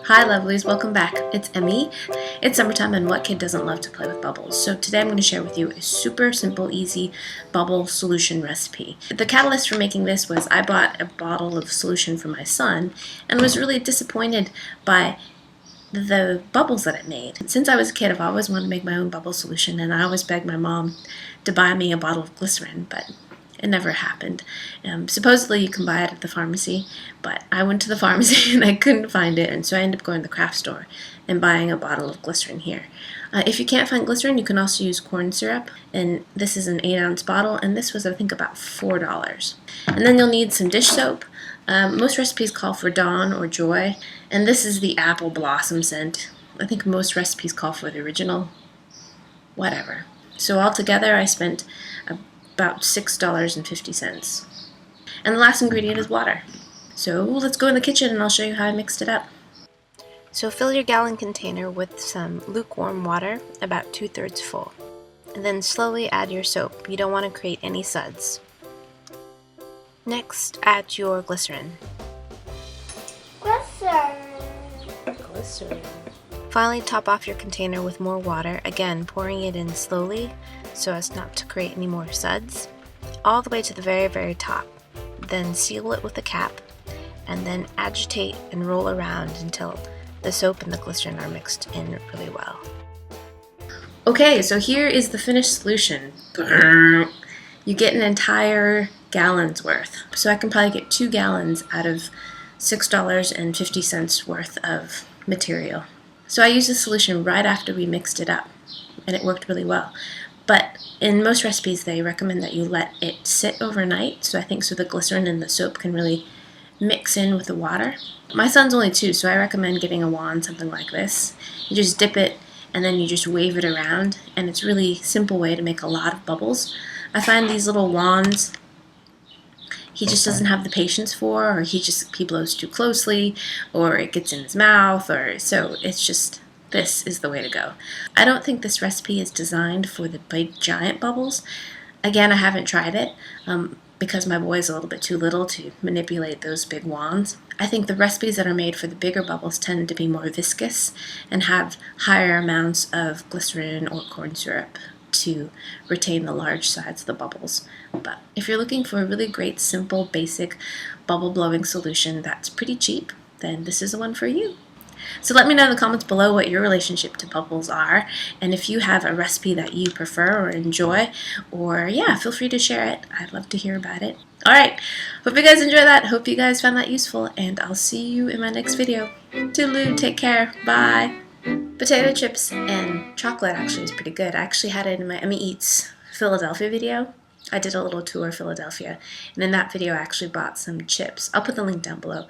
Hi lovelies, welcome back. It's Emmy. It's summertime and what kid doesn't love to play with bubbles? So today I'm going to share with you a super simple, easy bubble solution recipe. The catalyst for making this was I bought a bottle of solution for my son and was really disappointed by the bubbles that it made. Since I was a kid, I've always wanted to make my own bubble solution, and I always begged my mom to buy me a bottle of glycerin, but it never happened. Supposedly you can buy it at the pharmacy, but I went to the pharmacy and I couldn't find it, and so I ended up going to the craft store and buying a bottle of glycerin here. If you can't find glycerin, you can also use corn syrup, and this is an 8-ounce bottle, and this was I think about $4. And then you'll need some dish soap. Most recipes call for Dawn or Joy, and this is the apple blossom scent. I think most recipes call for the original. Whatever. So altogether I spent about $6.50. And the last ingredient is water. So let's go in the kitchen and I'll show you how I mixed it up. So fill your gallon container with some lukewarm water, about 2/3 full. And then slowly add your soap. You don't want to create any suds. Next, add your glycerin. Glycerin. Finally, top off your container with more water, again pouring it in slowly so as not to create any more suds, all the way to the very, very top. Then seal it with a cap, and then agitate and roll around until the soap and the glycerin are mixed in really well. Okay, so here is the finished solution. You get an entire gallon's worth. So I can probably get 2 gallons out of $6.50 worth of material. So I used the solution right after we mixed it up, and it worked really well. But in most recipes, they recommend that you let it sit overnight, so I think so the glycerin and the soap can really mix in with the water. My son's only 2, so I recommend getting a wand, something like this. You just dip it, and then you just wave it around, and it's a really simple way to make a lot of bubbles. I find these little wands, he just doesn't have the patience for, or he blows too closely, or it gets in his mouth, or so it's just, this is the way to go. I don't think this recipe is designed for the big giant bubbles. Again, I haven't tried it because my boy is a little bit too little to manipulate those big wands. I think the recipes that are made for the bigger bubbles tend to be more viscous and have higher amounts of glycerin or corn syrup to retain the large sides of the bubbles. But if you're looking for a really great, simple, basic bubble blowing solution that's pretty cheap, then this is the one for you. So let me know in the comments below what your relationship to bubbles are, and if you have a recipe that you prefer or enjoy, or yeah, feel free to share it. I'd love to hear about it. Alright, hope you guys enjoy that, hope you guys found that useful, and I'll see you in my next video. Toodaloo, take care, bye! Potato chips and chocolate actually is pretty good. I actually had it in my Emmy Eats Philadelphia video. I did a little tour of Philadelphia, and in that video I actually bought some chips. I'll put the link down below.